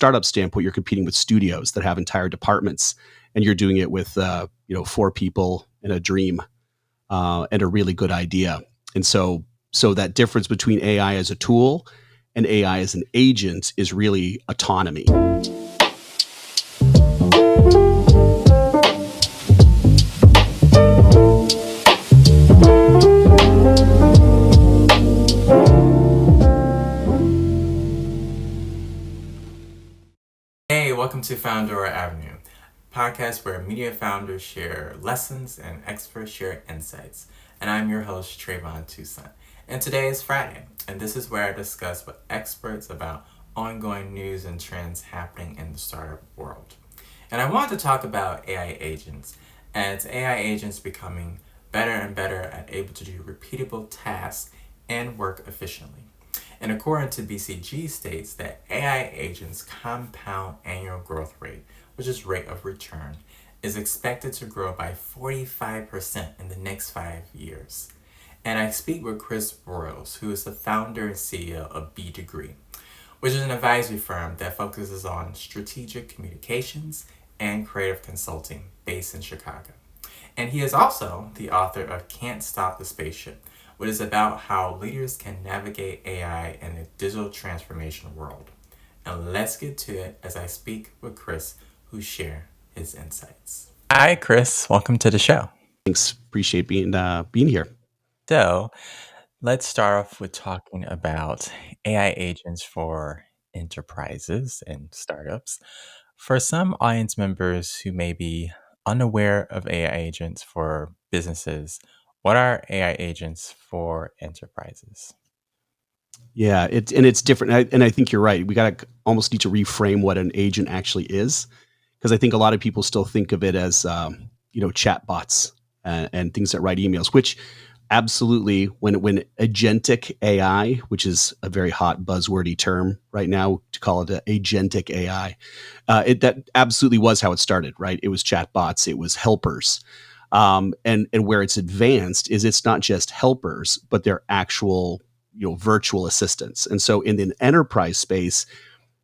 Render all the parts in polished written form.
startup standpoint, you're competing with studios that have entire departments, and you're doing it with 4 people and a dream and a really good idea. And so that difference between AI as a tool and AI as an agent is really autonomy. Hey, welcome to Founder Avenue, podcast where media founders share lessons and experts share insights. And I'm your host, Trayvon Toussaint. And today is Friday, and this is where I discuss with experts about ongoing news and trends happening in the startup world. And I want to talk about AI agents, as AI agents becoming better and better at able to do repeatable tasks and work efficiently. And according to BCG states that AI agents' compound annual growth rate, which is rate of return, is expected to grow by 45% in the next 5 years. And I speak with Chris Broyles, who is the founder and CEO of B Degree, which is an advisory firm that focuses on strategic communications and creative consulting based in Chicago. And he is also the author of Can't Stop the Spaceship, which is about how leaders can navigate AI in a digital transformation world. And let's get to it as I speak with Chris, who share his insights. Hi, Chris. Welcome to the show. Thanks. Appreciate being here. So let's start off with talking about AI agents for enterprises and startups. For some audience members who may be unaware of AI agents for businesses, what are AI agents for enterprises? Yeah, it's different, and I think you're right. We got to almost need to reframe what an agent actually is, because I think a lot of people still think of it as chat bots and things that write emails. Which absolutely, when agentic AI, which is a very hot buzzwordy term right now to call it agentic AI, that absolutely was how it started. Right, it was chat bots, it was helpers. And where it's advanced is it's not just helpers, but they're actual virtual assistants. And so in the enterprise space,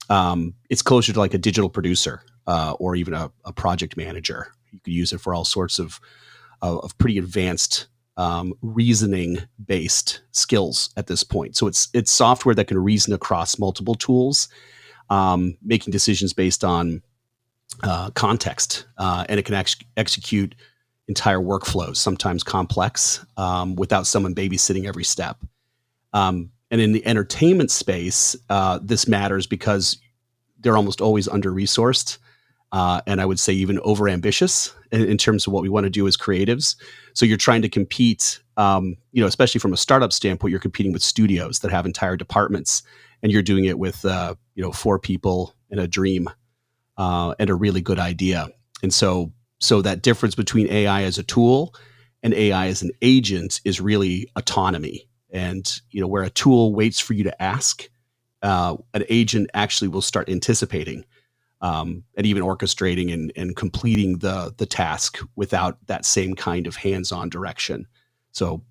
it's closer to like a digital producer or even a project manager. You could use it for all sorts of pretty advanced reasoning based skills at this point. So it's software that can reason across multiple tools, making decisions based on context, and it can execute entire workflows, sometimes complex, without someone babysitting every step. And in the entertainment space, this matters because they're almost always under-resourced, and I would say even over-ambitious in terms of what we want to do as creatives. So you're trying to compete, especially from a startup standpoint, you're competing with studios that have entire departments, and you're doing it with 4 people and a dream and a really good idea. And so that difference between AI as a tool and AI as an agent is really autonomy. And where a tool waits for you to ask, an agent actually will start anticipating and even orchestrating and completing the task without that same kind of hands-on direction. So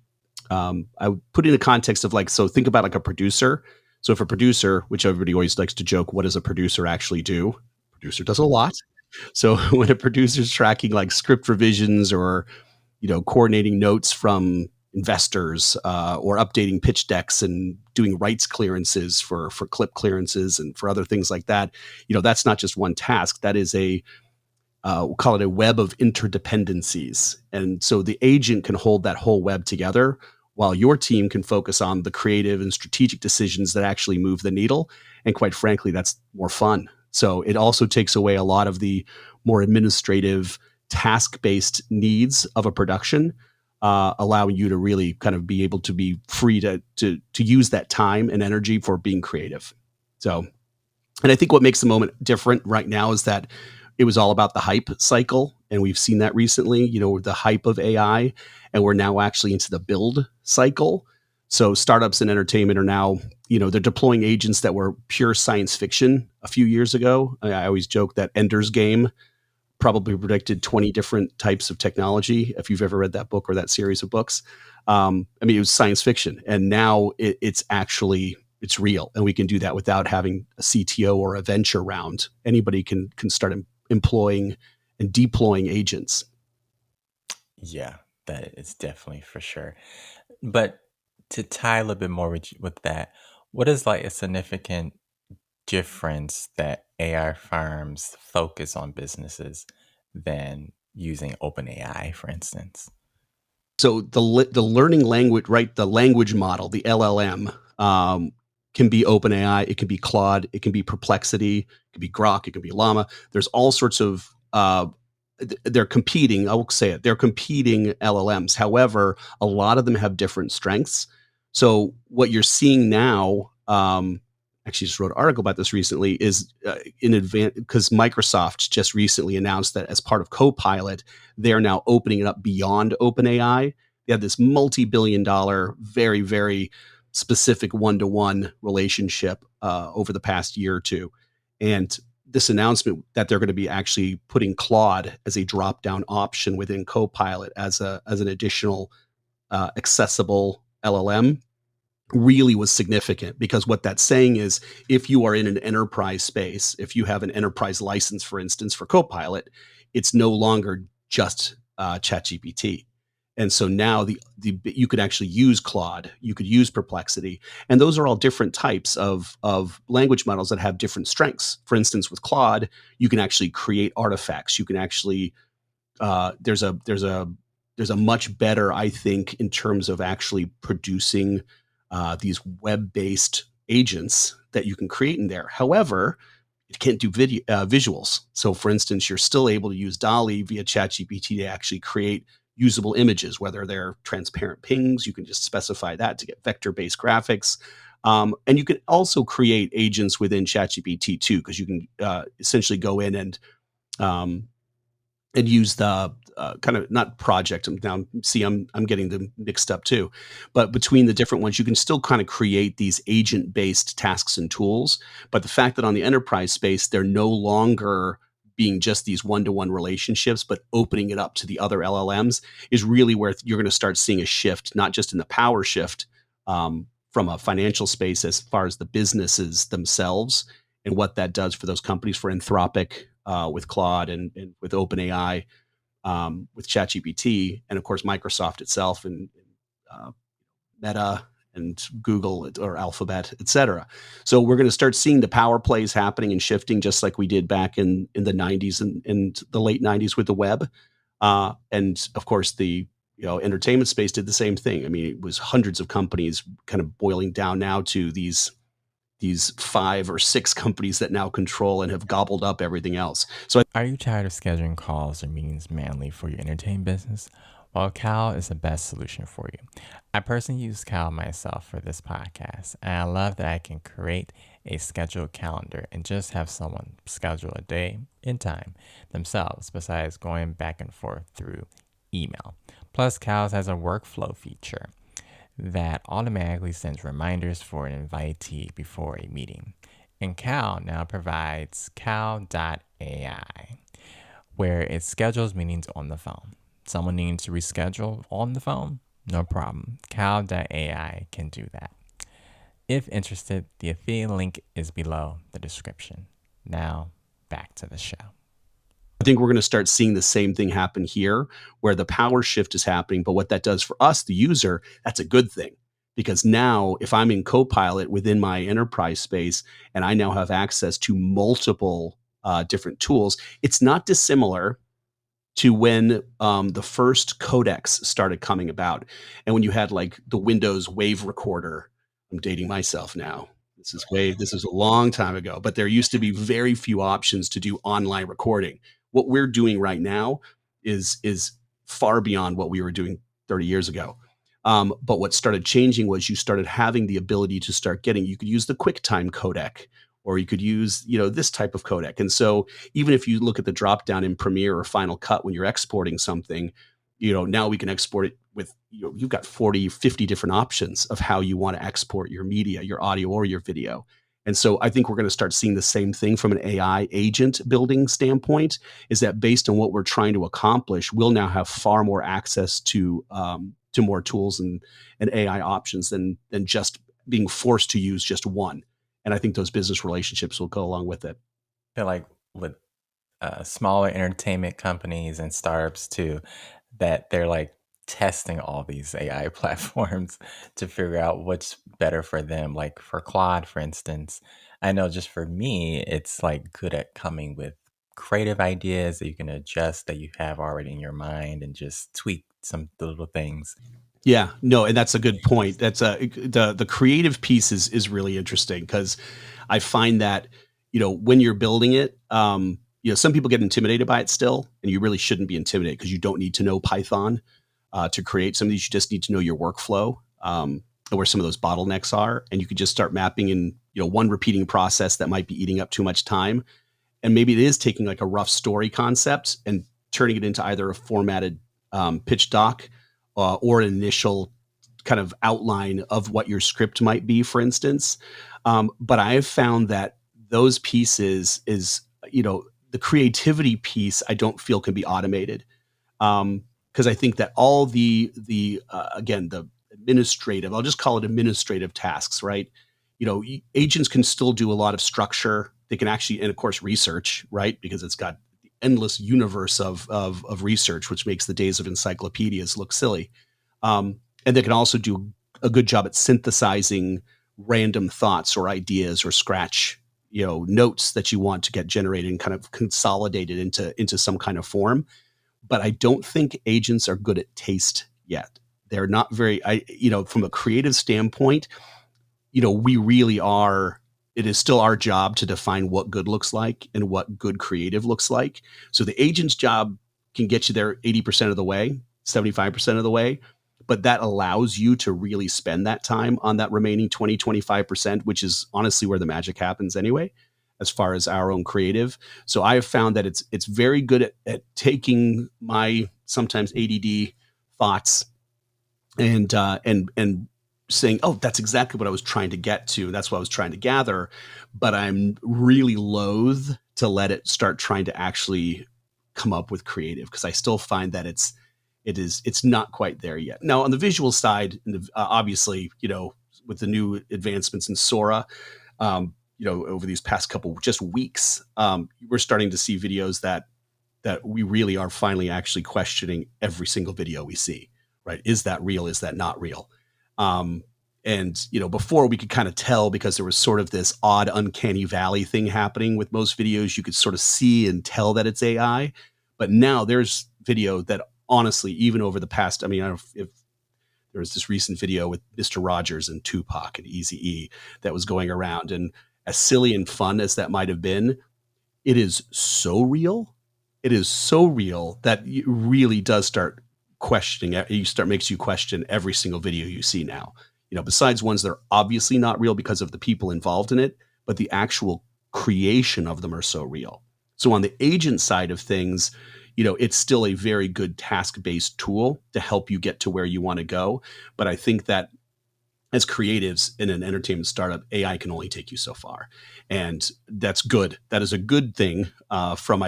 I would put it in the context of think about like a producer. So if a producer, which everybody always likes to joke, what does a producer actually do? Producer does a lot. So when a producer's tracking like script revisions or coordinating notes from investors or updating pitch decks and doing rights clearances for clip clearances and for other things like that, that's not just one task. That is we'll call it a web of interdependencies. And so the agent can hold that whole web together while your team can focus on the creative and strategic decisions that actually move the needle. And quite frankly, that's more fun. So it also takes away a lot of the more administrative task-based needs of a production, allowing you to really kind of be able to be free to use that time and energy for being creative. So, and I think what makes the moment different right now is that it was all about the hype cycle. And we've seen that recently, the hype of AI, and we're now actually into the build cycle. So startups in entertainment are now, they're deploying agents that were pure science fiction a few years ago. I always joke that Ender's Game probably predicted 20 different types of technology. If you've ever read that book or that series of books, it was science fiction. And now it's it's real, and we can do that without having a CTO or a venture round. Anybody can start employing and deploying agents. Yeah, that is definitely for sure. But to tie a little bit more with that, what is like a significant difference that AI firms focus on businesses than using OpenAI, for instance? So the learning language, right? The language model, the LLM, can be OpenAI, it can be Claude, it can be Perplexity, it can be Grok, it can be Llama. There's all sorts of they're competing. I will say it. They're competing LLMs. However, a lot of them have different strengths. So what you're seeing now, actually just wrote an article about this recently, is in advance because Microsoft just recently announced that as part of Copilot, they're now opening it up beyond OpenAI. They have this multi-billion-dollar, very, very specific one-to-one relationship over the past year or two, and this announcement that they're going to be actually putting Claude as a drop-down option within Copilot as an additional accessible LLM really was significant, because what that's saying is if you are in an enterprise space, if you have an enterprise license, for instance, for Copilot, it's no longer just ChatGPT. And so now the you could actually use Claude, you could use Perplexity, and those are all different types of language models that have different strengths. For instance, with Claude, you can actually create artifacts. You can actually there's a much better, I think, in terms of actually producing these web-based agents that you can create in there. However, it can't do visuals. So, for instance, you're still able to use DALL-E via ChatGPT to actually create usable images, whether they're transparent pings. You can just specify that to get vector-based graphics. And you can also create agents within ChatGPT too, because you can essentially go in um, and use the kind of not project. Now, see, I'm getting them mixed up too, but between the different ones, you can still kind of create these agent-based tasks and tools. But the fact that on the enterprise space, they're no longer being just these one-to-one relationships, but opening it up to the other LLMs is really where you're going to start seeing a shift, not just in the power shift from a financial space as far as the businesses themselves and what that does for those companies, for Anthropic with Claude and with OpenAI, with ChatGPT, and of course Microsoft itself and uh, Meta and Google or Alphabet, et cetera. So we're going to start seeing the power plays happening and shifting, just like we did back in the 90s and the late 90s with the web. And of course, the entertainment space did the same thing. I mean, it was hundreds of companies kind of boiling down now to these five or six companies that now control and have gobbled up everything else. So Are you tired of scheduling calls or meetings manually for your entertainment business? Well, Cal is the best solution for you. I personally use Cal myself for this podcast, and I love that I can create a scheduled calendar and just have someone schedule a day and time themselves besides going back and forth through email. Plus, Cal has a workflow feature that automatically sends reminders for an invitee before a meeting. And Cal now provides Cal.ai, where it schedules meetings on the phone. Someone needs to reschedule on the phone? No problem. Cal.ai can do that. If interested, the affiliate link is below the description. Now, back to the show. I think we're going to start seeing the same thing happen here, where the power shift is happening. But what that does for us, the user, that's a good thing. Because now, if I'm in Copilot within my enterprise space and I now have access to multiple different tools, it's not dissimilar to when the first codecs started coming about. And when you had like the Windows Wave Recorder, I'm dating myself now. This is a long time ago, but there used to be very few options to do online recording. What we're doing right now is far beyond what we were doing 30 years ago. But what started changing was you started having the ability to start getting, you could use the QuickTime codec, or you could use, this type of codec. And so even if you look at the drop down in Premiere or Final Cut when you're exporting something, now we can export it with, you've got 40, 50 different options of how you want to export your media, your audio or your video. And so I think we're going to start seeing the same thing from an AI agent building standpoint, is that based on what we're trying to accomplish, we'll now have far more access to more tools and AI options than just being forced to use just one. And I think those business relationships will go along with it. I feel like with smaller entertainment companies and startups too, that they're like testing all these AI platforms to figure out what's better for them. Like for Claude, for instance, I know just for me, it's like good at coming with creative ideas that you can adjust that you have already in your mind and just tweak some little things. Yeah, no, and that's a good point. That's the creative piece is really interesting because I find that when you're building it, some people get intimidated by it still, and you really shouldn't be intimidated because you don't need to know Python to create some of these. You just need to know your workflow, and where some of those bottlenecks are, and you could just start mapping in one repeating process that might be eating up too much time, and maybe it is taking like a rough story concept and turning it into either a formatted pitch doc or an initial kind of outline of what your script might be, for instance. But I have found that those pieces is, the creativity piece, I don't feel can be automated. Because I think that all the again, the administrative, I'll just call it administrative tasks, right? Agents can still do a lot of structure. They can actually, and of course, research, right? Because it's got the endless universe of research, which makes the days of encyclopedias look silly. And they can also do a good job at synthesizing random thoughts or ideas or scratch, notes that you want to get generated and kind of consolidated into some kind of form. But I don't think agents are good at taste yet. They're not very, from a creative standpoint, we really are. It is still our job to define what good looks like and what good creative looks like. So the agent's job can get you there 80% of the way, 75% of the way, but that allows you to really spend that time on that remaining 20, 25%, which is honestly where the magic happens anyway, as far as our own creative. So I have found that it's very good at taking my sometimes ADD thoughts and saying, oh, that's exactly what I was trying to get to. That's what I was trying to gather. But I'm really loath to let it start trying to actually come up with creative because I still find that it's not quite there yet. Now on the visual side, obviously, with the new advancements in Sora, over these past couple just weeks, we're starting to see videos that we really are finally actually questioning every single video we see. Right? Is that real? Is that not real? And before we could kind of tell because there was sort of this odd uncanny valley thing happening with most videos. You could sort of see and tell that it's AI. But now there's video that honestly, even over the past, I mean, I don't know if there was this recent video with Mr. Rogers and Tupac and Eazy-E that was going around, and as silly and fun as that might have been, it is so real. It is so real that it really does start questioning. Makes you question every single video you see now. Besides ones that are obviously not real because of the people involved in it, but the actual creation of them are so real. So on the agent side of things, it's still a very good task-based tool to help you get to where you want to go. But I think that as creatives in an entertainment startup, AI can only take you so far. And that's good. That is a good thing from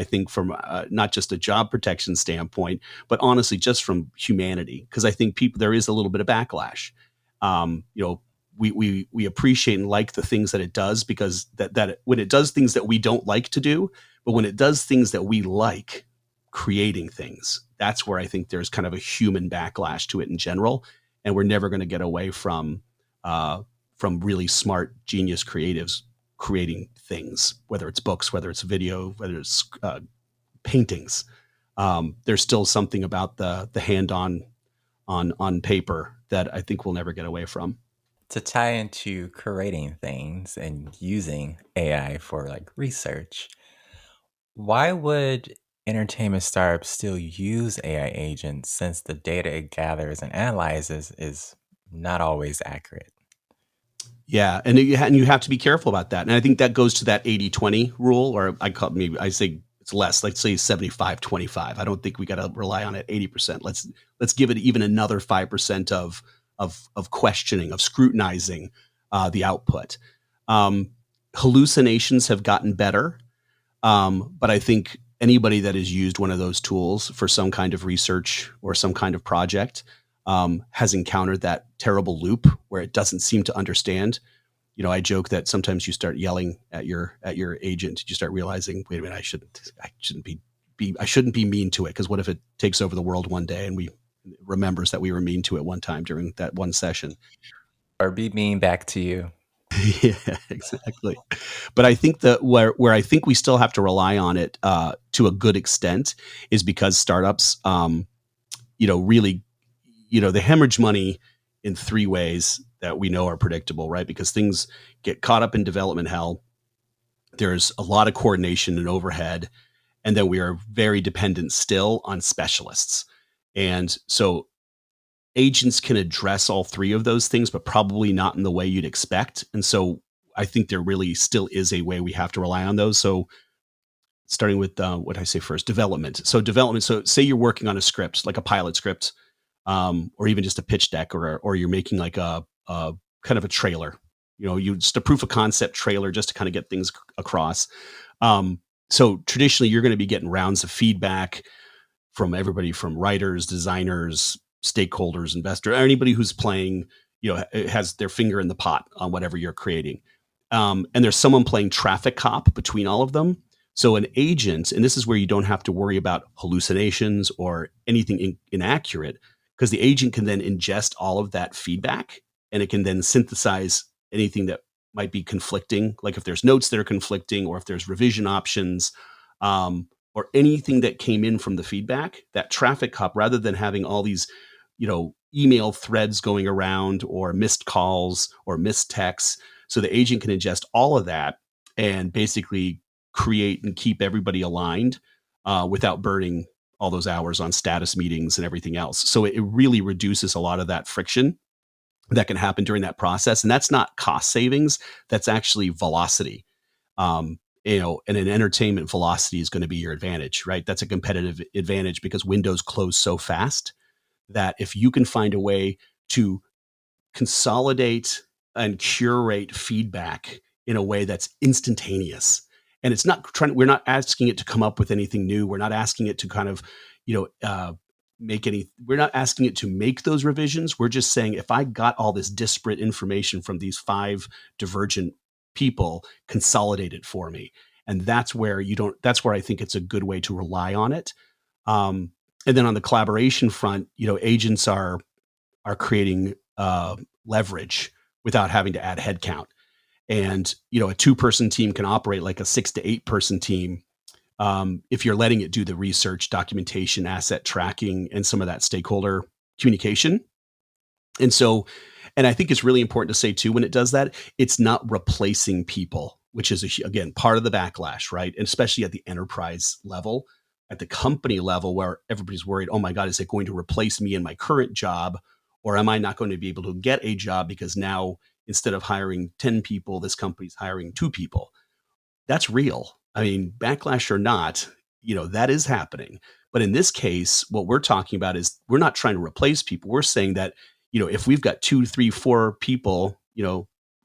not just a job protection standpoint, but honestly, just from humanity. Because I think there is a little bit of backlash. We appreciate and like the things that it does because that when it does things that we don't like to do, but when it does things that we like, creating things, that's where I think there's kind of a human backlash to it in general. And we're never going to get away from really smart, genius creatives creating things, whether it's books, whether it's video, whether it's paintings. There's still something about the hand on paper that I think we'll never get away from. To tie into creating things and using AI for like research, why would entertainment startups still use AI agents since the data it gathers and analyzes is not always accurate? Yeah, and you have to be careful about that. And I think that goes to that 80-20 rule, or I say it's less. Let's say 75-25. I don't think we got to rely on it 80%. Let's give it even another 5% of questioning, of scrutinizing the output. Hallucinations have gotten better, but I think anybody that has used one of those tools for some kind of research or some kind of project, has encountered that terrible loop where it doesn't seem to understand. I joke that sometimes you start yelling at your agent, you start realizing, wait a minute, I shouldn't be mean to it, because what if it takes over the world one day and we remembers that we were mean to it one time during that one session. Or be mean back to you. Yeah, exactly. But I think that where I think we still have to rely on it to a good extent is because startups, really, they hemorrhage money in three ways that we know are predictable, right? Because things get caught up in development hell. There's a lot of coordination and overhead, and then we are very dependent still on specialists. And so agents can address all three of those things, but probably not in the way you'd expect. And so I think there really still is a way we have to rely on those. So starting with what I say first, development. So development. So say you're working on a script, like a pilot script, or even just a pitch deck, or you're making like a kind of a trailer. You just a proof of concept trailer just to kind of get things across. So traditionally, you're going to be getting rounds of feedback from everybody, from writers, designers, stakeholders, investors, anybody who's playing, has their finger in the pot on whatever you're creating. And there's someone playing traffic cop between all of them. So an agent, and this is where you don't have to worry about hallucinations or anything inaccurate, because the agent can then ingest all of that feedback, and it can then synthesize anything that might be conflicting, like if there's notes that are conflicting, or if there's revision options, or anything that came in from the feedback. That traffic cop, rather than having all these, email threads going around, or missed calls or missed texts, so the agent can ingest all of that and basically create and keep everybody aligned without burning all those hours on status meetings and everything else. So it really reduces a lot of that friction that can happen during that process. And that's not cost savings, that's actually velocity. And in entertainment, velocity is going to be your advantage, right? That's a competitive advantage because windows close so fast that if you can find a way to consolidate and curate feedback in a way that's instantaneous. And we're not asking it to come up with anything new. We're not asking it to kind of, we're not asking it to make those revisions. We're just saying, if I got all this disparate information from these 5 divergent people, consolidate it for me. And that's where I think it's a good way to rely on it. And then on the collaboration front, agents are creating leverage without having to add headcount. And a 2-person team can operate like a 6 to 8-person team if you're letting it do the research, documentation, asset tracking, and some of that stakeholder communication. And I think it's really important to say too, when it does that, it's not replacing people, which is again part of the backlash, right? And especially at the enterprise level, at the company level, where everybody's worried, oh my God, is it going to replace me in my current job? Or am I not going to be able to get a job because now instead of hiring 10 people, this company's hiring 2 people? That's real. I mean, backlash or not, that is happening. But in this case, what we're talking about is we're not trying to replace people. We're saying that, if we've got 2, 3, 4 people,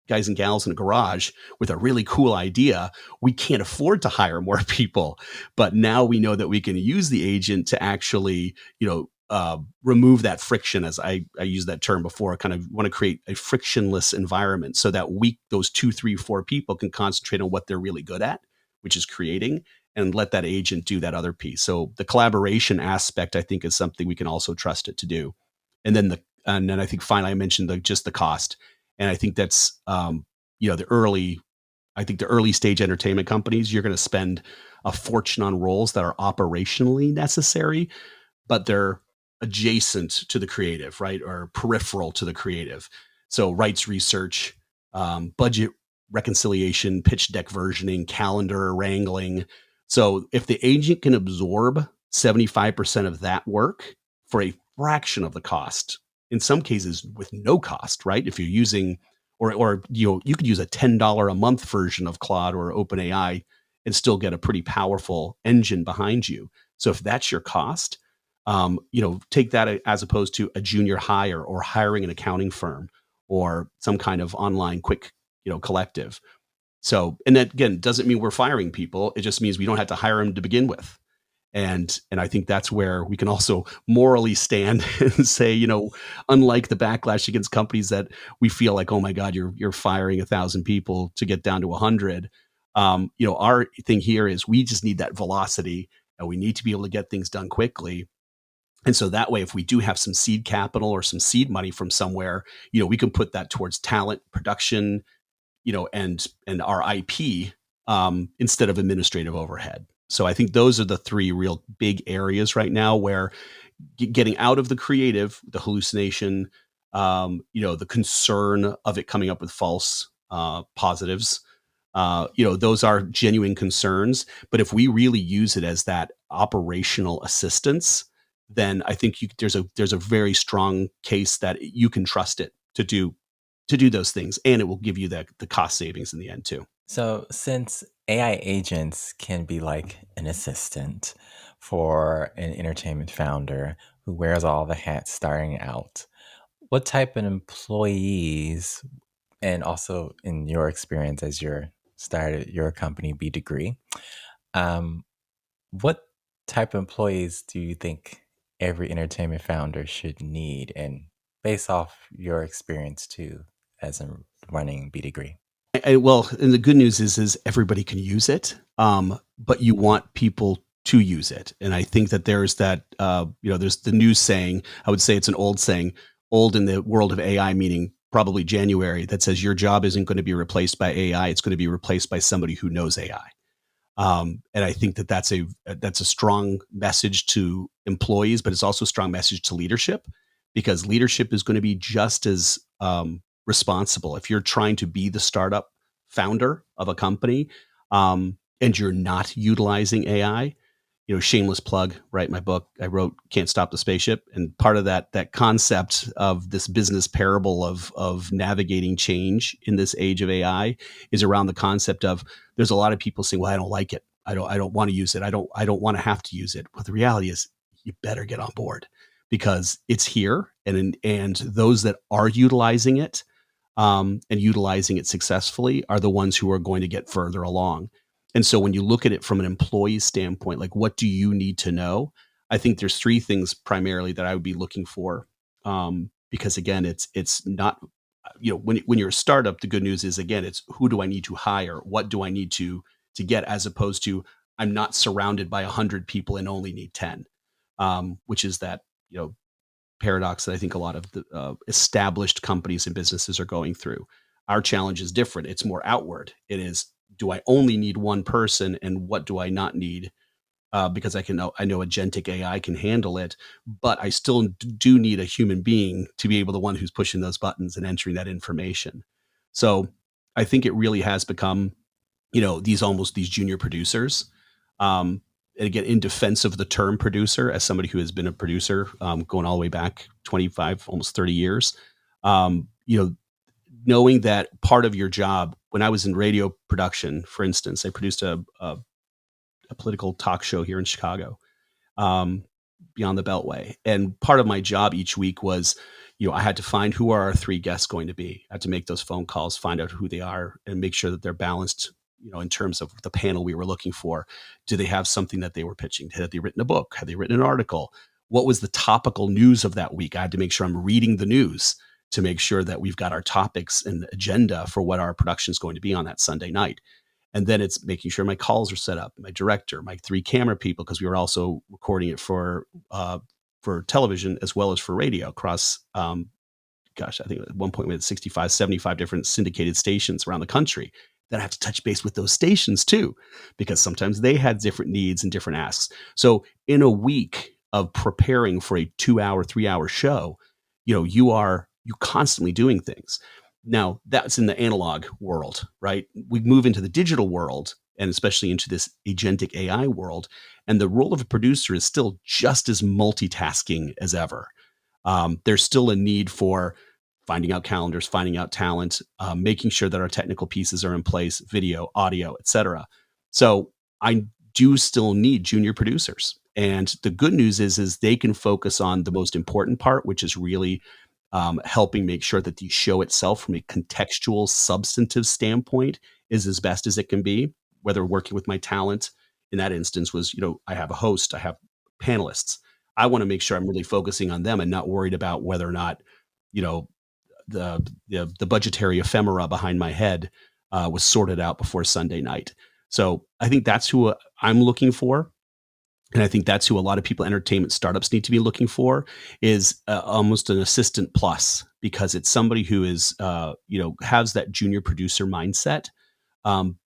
guys and gals in a garage with a really cool idea, we can't afford to hire more people. But now we know that we can use the agent to actually, remove that friction, as I used that term before. I kind of want to create a frictionless environment so that those 2, 3, 4 people can concentrate on what they're really good at, which is creating, and let that agent do that other piece. So the collaboration aspect, I think, is something we can also trust it to do. And then I think finally I mentioned just the cost. And I think that's, the early stage entertainment companies, you're going to spend a fortune on roles that are operationally necessary, but they're adjacent to the creative, right? Or peripheral to the creative. So rights research, budget reconciliation, pitch deck versioning, calendar wrangling. So if the agent can absorb 75% of that work for a fraction of the cost, in some cases with no cost, right? If you're using, or you could use a $10 a month version of Claude or OpenAI and still get a pretty powerful engine behind you. So if that's your cost, take that as opposed to a junior hire or hiring an accounting firm or some kind of online quick, collective. So, and that again doesn't mean we're firing people. It just means we don't have to hire them to begin with. And I think that's where we can also morally stand and say, unlike the backlash against companies that we feel like, oh my God, you're firing 1,000 people to get down to 100. Our thing here is we just need that velocity, and we need to be able to get things done quickly. And so that way, if we do have some seed capital or some seed money from somewhere, we can put that towards talent, production, and our IP, instead of administrative overhead. So I think those are the three real big areas right now where getting out of the creative, the hallucination, the concern of it coming up with false positives. Those are genuine concerns. But if we really use it as that operational assistance, then I think there's a very strong case that you can trust it to do those things, and it will give you the cost savings in the end too. So, since AI agents can be like an assistant for an entertainment founder who wears all the hats starting out, what type of employees, and also in your experience as you started your company, B Degree, um, what type of employees do you think every entertainment founder should need? And based off your experience too, as in running B Degree. Well, and the good news is everybody can use it, but you want people to use it. And I think that there's that, there's the news saying, I would say it's an old saying, old in the world of AI, meaning probably January, that says your job isn't going to be replaced by AI. It's going to be replaced by somebody who knows AI. And I think that that's a strong message to employees, but it's also a strong message to leadership, because leadership is going to be just as responsible if you're trying to be the startup founder of a company, and you're not utilizing AI. Shameless plug, right? My book I wrote, Can't Stop the Spaceship, and part of that concept of this business parable of navigating change in this age of AI is around the concept of, there's a lot of people saying, well, I don't like it, I don't want to use it, I don't want to have to use it. But the reality is, you better get on board, because it's here, and those that are utilizing it, and utilizing it successfully, are the ones who are going to get further along. And so when you look at it from an employee standpoint, like, what do you need to know? I think there's three things primarily that I would be looking for. Because again, it's not, when you're a startup, the good news is, again, it's who do I need to hire? What do I need to get, as opposed to, I'm not surrounded by 100 people and only need 10, which is that, paradox that I think a lot of the established companies and businesses are going through. Our challenge is different. It's more outward. It is, do I only need one person, and what do I not need? Because I know agentic AI can handle it, but I still do need a human being to be able, the one who's pushing those buttons and entering that information. So I think it really has become, these junior producers. And again, in defense of the term producer, as somebody who has been a producer, going all the way back 25, almost 30 years, um, you know, knowing that part of your job, when I was in radio production, for instance, I produced a political talk show here in Chicago, um, beyond the Beltway. And part of my job each week was, I had to find who are our three guests going to be. I had to make those phone calls, find out who they are, and make sure that they're balanced, in terms of the panel we were looking for. Do they have something that they were pitching? Had they written a book? Had they written an article? What was the topical news of that week? I had to make sure I'm reading the news to make sure that we've got our topics and agenda for what our production is going to be on that Sunday night. And then it's making sure my calls are set up, my director, my three camera people, because we were also recording it for television as well as for radio across, I think at one point we had 65, 75 different syndicated stations around the country that I have to touch base with those stations too, because sometimes they had different needs and different asks. So in a week of preparing for a 2 hour, 3 hour show, you constantly doing things. Now that's in the analog world, right? We move into the digital world, and especially into this agentic AI world. And the role of a producer is still just as multitasking as ever. There's still a need for finding out calendars, finding out talent, making sure that our technical pieces are in place, video, audio, etc. So I do still need junior producers. And the good news is they can focus on the most important part, which is really helping make sure that the show itself, from a contextual, substantive standpoint, is as best as it can be, whether working with my talent in that instance was, I have a host, I have panelists. I want to make sure I'm really focusing on them and not worried about whether or not, you know, the budgetary ephemera behind my head was sorted out before Sunday night. So I think that's who I'm looking for. And I think that's who a lot of people, entertainment startups, need to be looking for, is almost an assistant plus, because it's somebody who is, has that junior producer mindset.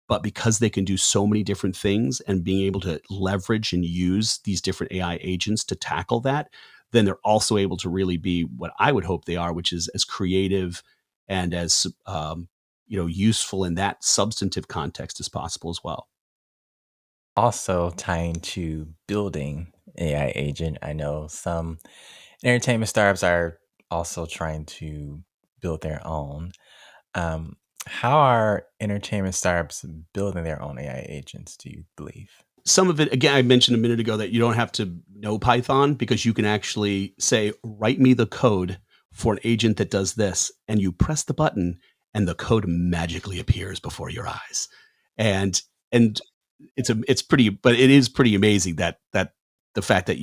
But because they can do so many different things and being able to leverage and use these different AI agents to tackle that, then they're also able to really be what I would hope they are, which is as creative and as, useful in that substantive context as possible as well. Also, tying to building AI agent, I know some entertainment startups are also trying to build their own. Um, how are entertainment startups building their own AI agents, do you believe? Some of it, again, I mentioned a minute ago that you don't have to know Python, because you can actually say, write me the code for an agent that does this. And you press the button and the code magically appears before your eyes. And it's pretty, but it is pretty amazing that the fact that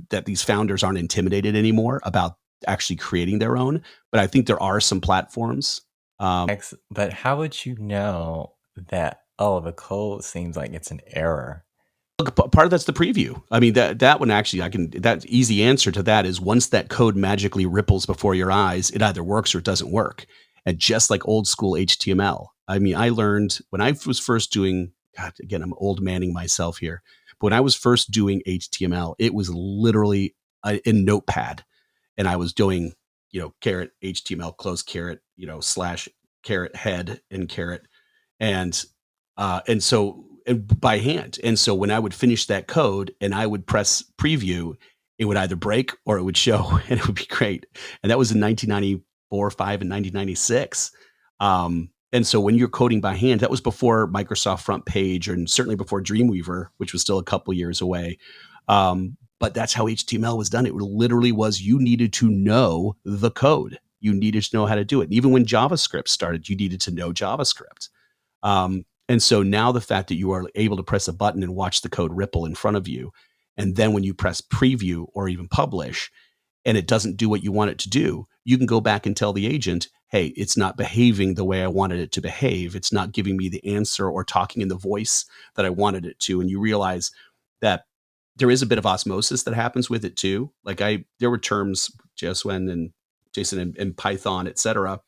that these founders aren't intimidated anymore about actually creating their own. But I think there are some platforms. But how would you know that, oh, the code seems like it's an error? Look, part of that's the preview. I mean, that one actually, that easy answer to that is, once that code magically ripples before your eyes, it either works or it doesn't work. And just like old school HTML, I mean, I learned when I was first doing, God, again, I'm old manning myself here, but when I was first doing HTML, it was literally in Notepad, and I was doing, caret HTML, close caret, slash caret head and caret, and and by hand. And so when I would finish that code and I would press preview, it would either break or it would show, and it would be great. And that was in 1994, 5, and 1996. And so when you're coding by hand, that was before Microsoft Front Page, and certainly before Dreamweaver, which was still a couple years away. But that's how HTML was done. It literally was, you needed to know the code. You needed to know how to do it. And even when JavaScript started, you needed to know JavaScript. And so now the fact that you are able to press a button and watch the code ripple in front of you, and then when you press preview or even publish and it doesn't do what you want it to do, you can go back and tell the agent, hey, it's not behaving the way I wanted it to behave. It's not giving me the answer or talking in the voice that I wanted it to. And you realize that there is a bit of osmosis that happens with it too. Like there were terms, Jeswen and Jason, and Python, et cetera.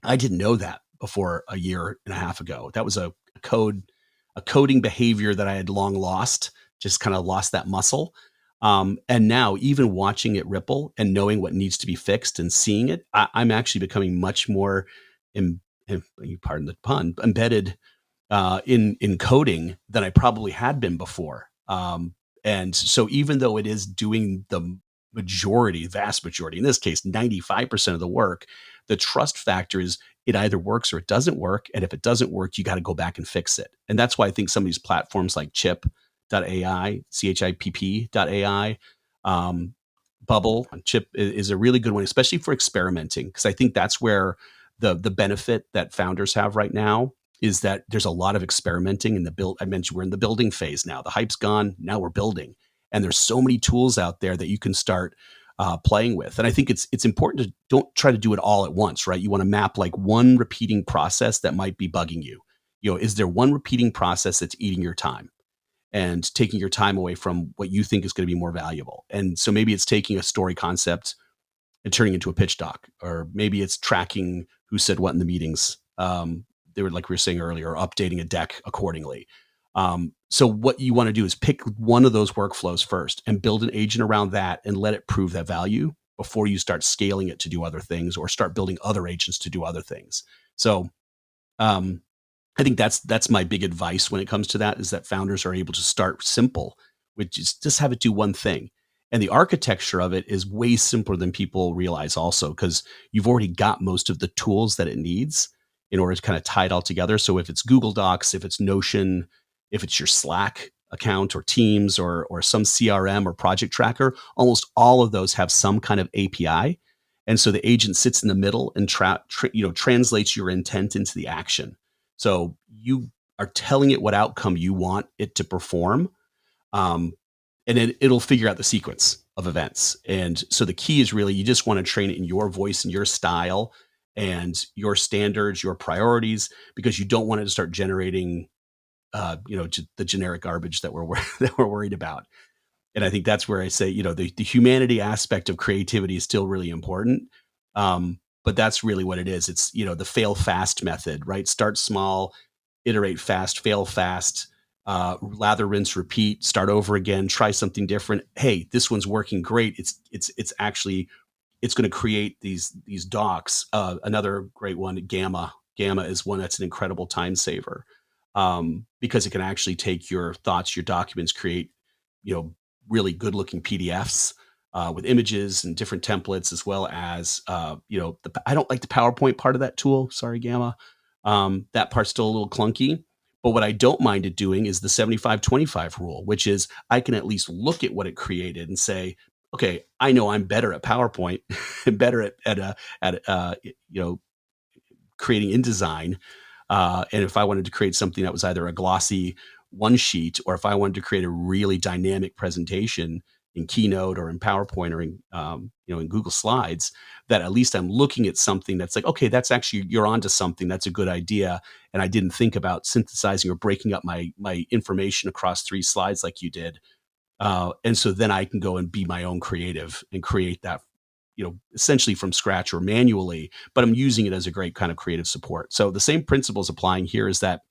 I didn't know that before a year and a half ago. That was a coding behavior that I had long lost, just kind of lost that muscle. And now, even watching it ripple and knowing what needs to be fixed and seeing it, I'm actually becoming much more, pardon the pun, embedded in coding than I probably had been before. And so even though it is doing the vast majority, in this case, 95% of the work, the trust factor is, it either works or it doesn't work. And if it doesn't work, you got to go back and fix it. And that's why I think some of these platforms like chip.ai, CHIPP.ai, Bubble, Chip is a really good one, especially for experimenting, because I think that's where the benefit that founders have right now is that there's a lot of experimenting in the build. I mentioned we're in the building phase now. The hype's gone. Now we're building. And there's so many tools out there that you can start playing with. And I think it's important to don't try to do it all at once, right? You want to map like one repeating process that might be bugging you. Is there one repeating process that's eating your time and taking your time away from what you think is going to be more valuable? And so maybe it's taking a story concept and turning into a pitch doc, or maybe it's tracking who said what in the meetings. They were, like we were saying earlier, updating a deck accordingly. So what you want to do is pick one of those workflows first and build an agent around that and let it prove that value before you start scaling it to do other things or start building other agents to do other things. So I think that's my big advice when it comes to that, is that founders are able to start simple, which is just have it do one thing. And the architecture of it is way simpler than people realize also, because you've already got most of the tools that it needs in order to kind of tie it all together. So if it's Google Docs, if it's Notion, if it's your Slack account or Teams or some CRM or project tracker, almost all of those have some kind of API. And so the agent sits in the middle and translates your intent into the action. So you are telling it what outcome you want it to perform. Um, and then it'll figure out the sequence of events. And so the key is really you just want to train it in your voice and your style and your standards, your priorities, because you don't want it to start generating, the generic garbage that we're that we're worried about. And I think that's where I say, the humanity aspect of creativity is still really important. But that's really what it is. It's, the fail fast method, right? Start small, iterate fast, fail fast, lather, rinse, repeat, start over again, try something different. Hey, this one's working great. It's actually it's going to create these docs. Another great one, Gamma. Gamma is one that's an incredible time saver, because it can actually take your thoughts, your documents, create you know really good looking PDFs with images and different templates, as well as I don't like the PowerPoint part of that tool. Sorry, Gamma. That part's still a little clunky. But what I don't mind it doing is the 75-25 rule, which is I can at least look at what it created and say, okay, I know I'm better at PowerPoint and better at creating InDesign. And if I wanted to create something that was either a glossy one sheet, or if I wanted to create a really dynamic presentation in Keynote or in PowerPoint or in Google Slides, that at least I'm looking at something that's like, okay, that's actually you're onto something. That's a good idea, and I didn't think about synthesizing or breaking up my information across 3 slides like you did. And so then I can go and be my own creative and create that, essentially from scratch or manually, but I'm using it as a great kind of creative support. So the same principles applying here is that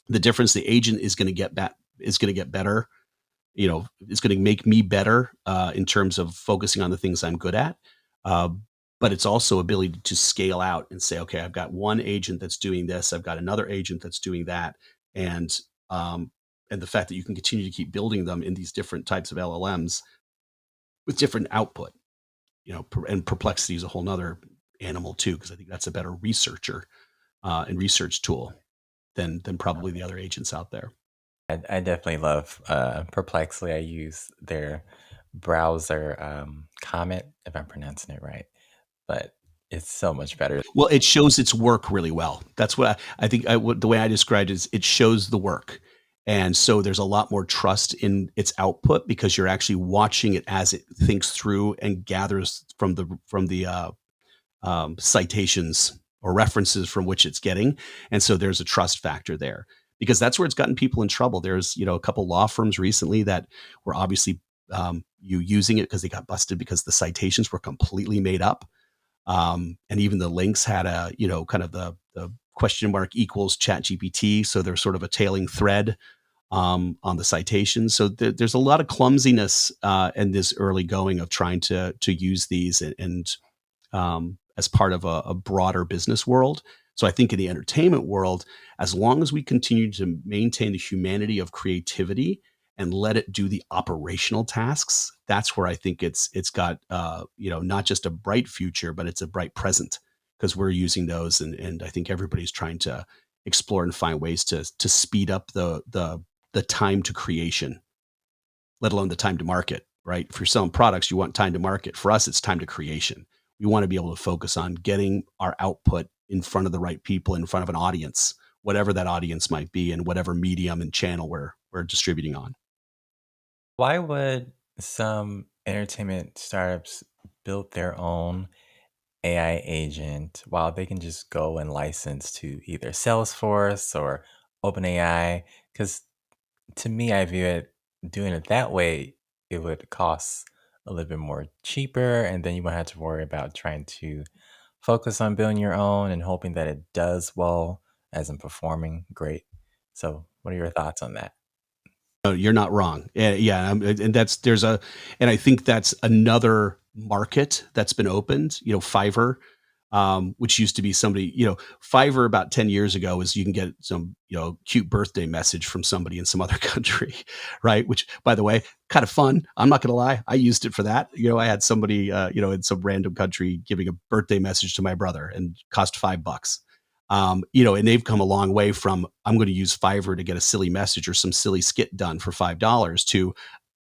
the difference the agent is going to get better. It's going to make me better in terms of focusing on the things I'm good at. Uh, but it's also ability to scale out and say, okay, I've got one agent that's doing this. I've got another agent that's doing that. And, um, and the fact that you can continue to keep building them in these different types of LLMs with different output, and Perplexity is a whole nother animal too, because I think that's a better researcher and research tool than probably the other agents out there. I definitely love Perplexly. I use their browser comment, if I'm pronouncing it right, but it's so much better. Well, it shows its work really well. That's what I think. The way I described it is it shows the work, and so there's a lot more trust in its output because you're actually watching it as it thinks through and gathers from the citations or references from which it's getting. And so there's a trust factor there because that's where it's gotten people in trouble. There's, a couple law firms recently that were obviously you using it because they got busted because the citations were completely made up. And even the links had kind of the question mark equals chat GPT. So there's sort of a tailing thread on the citations. So there's a lot of clumsiness in this early going of trying to use these and as part of a broader business world. So I think in the entertainment world, as long as we continue to maintain the humanity of creativity and let it do the operational tasks, that's where I think it's got not just a bright future, but it's a bright present because we're using those, and I think everybody's trying to explore and find ways to speed up the time to creation, let alone the time to market. Right? For some products, you want time to market. For us, it's time to creation. We want to be able to focus on getting our output in front of the right people, in front of an audience, whatever that audience might be, and whatever medium and channel we're distributing on. Why would some entertainment startups build their own AI agent while they can just go and license to either Salesforce or OpenAI? Because to me, I view it doing it that way, it would cost a little bit more cheaper, and then you won't have to worry about trying to focus on building your own and hoping that it does well as in performing great. So, what are your thoughts on that? No, you're not wrong. Yeah, and and I think that's another market that's been opened. Fiverr, which used to be somebody. Fiverr about 10 years ago was you can get some cute birthday message from somebody in some other country, right? Which, by the way, kind of fun. I'm not gonna lie, I used it for that. I had somebody in some random country giving a birthday message to my brother and cost $5. And they've come a long way from I'm going to use Fiverr to get a silly message or some silly skit done for $5 to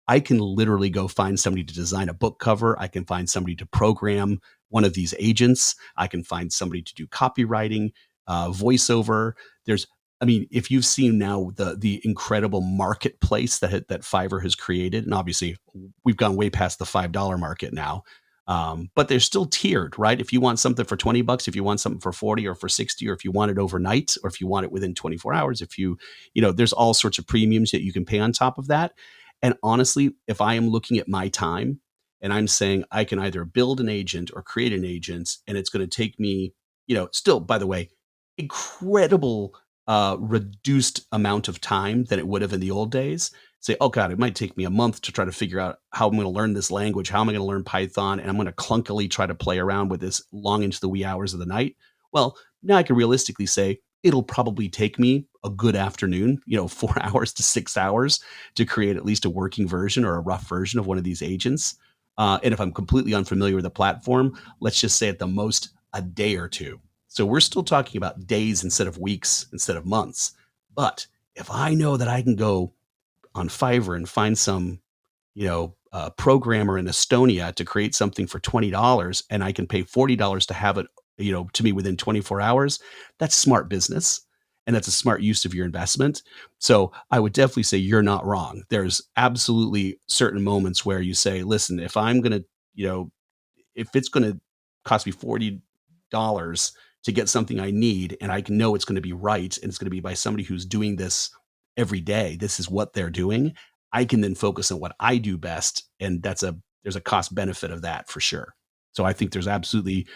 I can literally go find somebody to design a book cover. I can find somebody to program one of these agents. I can find somebody to do copywriting, voiceover. There's I mean, if you've seen now the incredible marketplace that Fiverr has created, and obviously we've gone way past the $5 market now, but they're still tiered, right? If you want something for $20, if you want something for 40 or for 60, or if you want it overnight, or if you want it within 24 hours, if there's all sorts of premiums that you can pay on top of that. And honestly, if I am looking at my time and I'm saying I can either build an agent or create an agent, and it's going to take me, still, by the way, incredible reduced amount of time than it would have in the old days. Say, oh God, it might take me a month to try to figure out how I'm going to learn this language, how am I going to learn Python, and I'm going to clunkily try to play around with this long into the wee hours of the night. Well, now I can realistically say it'll probably take me a good afternoon, 4 hours to 6 hours to create at least a working version or a rough version of one of these agents. And if I'm completely unfamiliar with the platform, let's just say at the most a day or two. So we're still talking about days instead of weeks, instead of months. But if I know that I can go on Fiverr and find some, programmer in Estonia to create something for $20, and I can pay $40 to have it, to me within 24 hours, that's smart business. And that's a smart use of your investment. So I would definitely say you're not wrong. There's absolutely certain moments where you say, listen, if I'm going to, if it's going to cost me $40 to get something I need, and I can know it's going to be right, and it's going to be by somebody who's doing this every day, this is what they're doing, I can then focus on what I do best. And there's a cost benefit of that for sure. So I think there's absolutely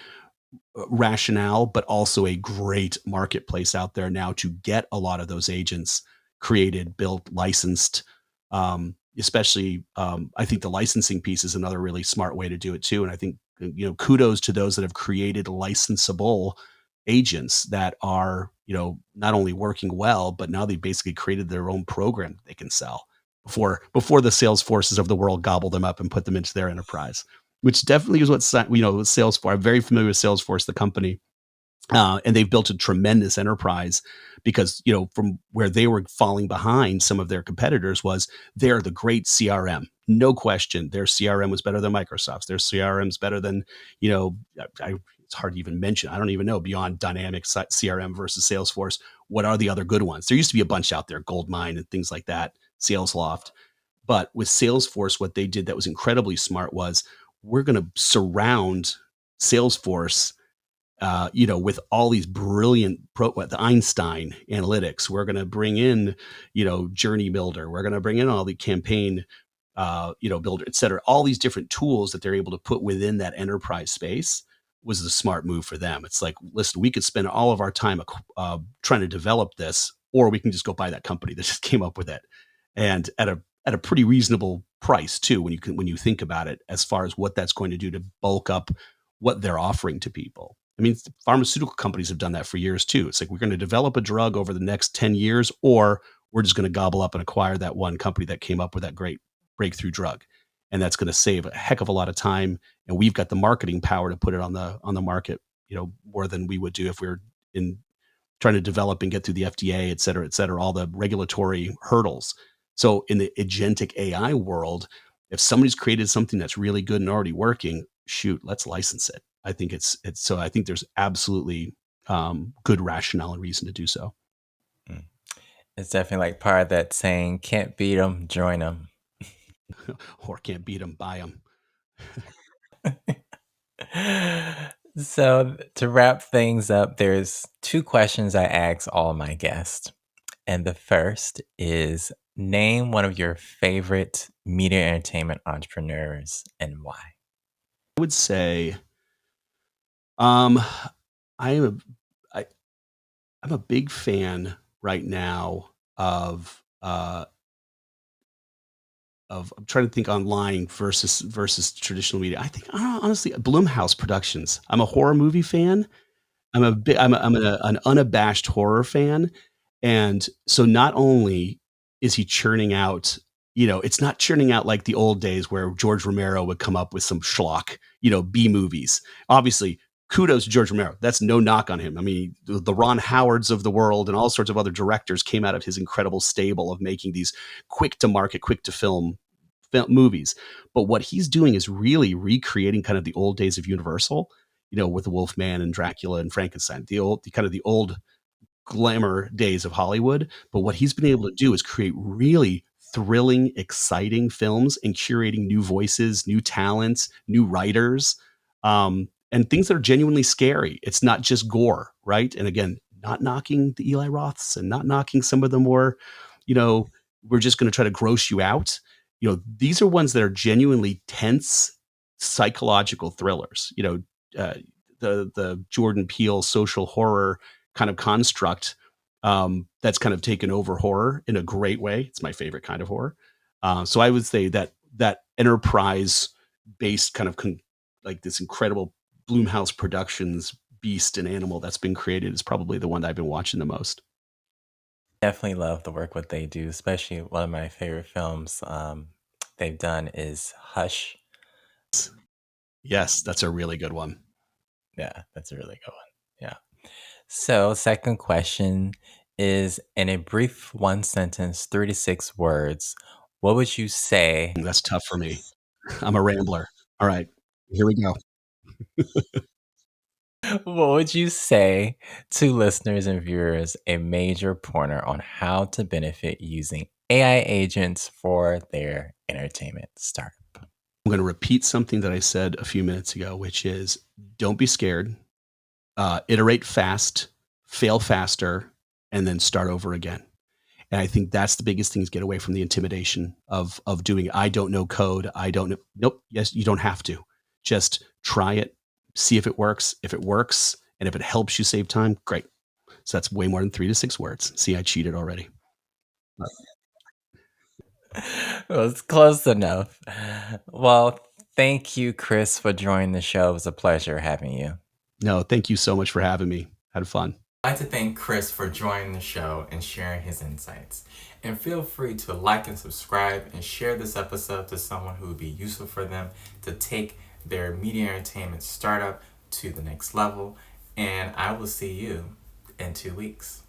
rationale, but also a great marketplace out there now to get a lot of those agents created, built, licensed. Especially, I think the licensing piece is another really smart way to do it too. And I think, kudos to those that have created licensable agents that are, not only working well, but now they basically created their own program that they can sell before the sales forces of the world gobble them up and put them into their enterprise, which definitely is what Salesforce. I'm very familiar with Salesforce, the company, and they've built a tremendous enterprise because from where they were falling behind some of their competitors was they're the great CRM, no question. Their CRM was better than Microsoft's. Their CRM's better than it's hard to even mention. I don't even know beyond Dynamics CRM versus Salesforce. What are the other good ones? There used to be a bunch out there, Goldmine and things like that, Salesloft. But with Salesforce, what they did that was incredibly smart was we're going to surround Salesforce, with all these brilliant the Einstein analytics. We're going to bring in, Journey Builder. We're going to bring in all the campaign, builder, et cetera. All these different tools that they're able to put within that enterprise space was the smart move for them. It's like, listen, we could spend all of our time trying to develop this, or we can just go buy that company that just came up with it, and at a pretty reasonable price too. When you think about it, as far as what that's going to do to bulk up what they're offering to people. I mean, pharmaceutical companies have done that for years too. It's like we're going to develop a drug over the next 10 years, or we're just going to gobble up and acquire that one company that came up with that great breakthrough drug. And that's going to save a heck of a lot of time. And we've got the marketing power to put it on the market, more than we would do if we were in trying to develop and get through the FDA, et cetera, all the regulatory hurdles. So in the agentic AI world, if somebody's created something that's really good and already working, shoot, let's license it. I think so. I think there's absolutely good rationale and reason to do so. Mm. It's definitely like part of that saying, can't beat them, join them. Or can't beat them, buy them. So to wrap things up, there's two questions I ask all my guests. And the first is, name one of your favorite media entertainment entrepreneurs and why. I would say, I am I'm a big fan right now of I'm trying to think online versus traditional media. I think, honestly, Blumhouse Productions. I'm a horror movie fan. I'm an unabashed horror fan, and so not only is he churning out, it's not churning out like the old days where George Romero would come up with some schlock, B movies. Obviously, kudos to George Romero. That's no knock on him. I mean, the Ron Howards of the world and all sorts of other directors came out of his incredible stable of making these quick to market, quick to film movies. But what he's doing is really recreating kind of the old days of Universal, with the Wolfman and Dracula and Frankenstein, the old glamour days of Hollywood. But what he's been able to do is create really thrilling, exciting films and curating new voices, new talents, new writers, and things that are genuinely scary. It's not just gore, right? And again, not knocking the Eli Roths and not knocking some of the more, you know, we're just going to try to gross you out. These are ones that are genuinely tense psychological thrillers. Uh, the Jordan Peele social horror kind of construct, that's kind of taken over horror in a great way. It's my favorite kind of horror. So I would say that enterprise based kind of like this incredible Bloomhouse Productions beast and animal that's been created is probably the one that I've been watching the most. Definitely love the work what they do, especially one of my favorite films they've done is Hush. Yes, that's a really good one. Yeah, that's a really good one. Yeah. So, second question is in a brief one sentence, 36 words, what would you say? That's tough for me. I'm a rambler. All right, here we go. What would you say to listeners and viewers a major pointer on how to benefit using AI agents for their entertainment startup? I'm going to repeat something that I said a few minutes ago, which is don't be scared, iterate fast, fail faster, and then start over again. And I think that's the biggest thing is get away from the intimidation of doing, I don't know code. I don't know. Nope. Yes, you don't have to. Just try it, see if it works. If it works and if it helps you save time, great. So that's way more than 3 to 6 words. See, I cheated already. Well, it's close enough. Well, thank you, Chris, for joining the show. It was a pleasure having you. No, thank you so much for having me. Had fun. I'd like to thank Chris for joining the show and sharing his insights. And feel free to like and subscribe and share this episode to someone who would be useful for them to take their media entertainment startup to the next level. And I will see you in 2 weeks.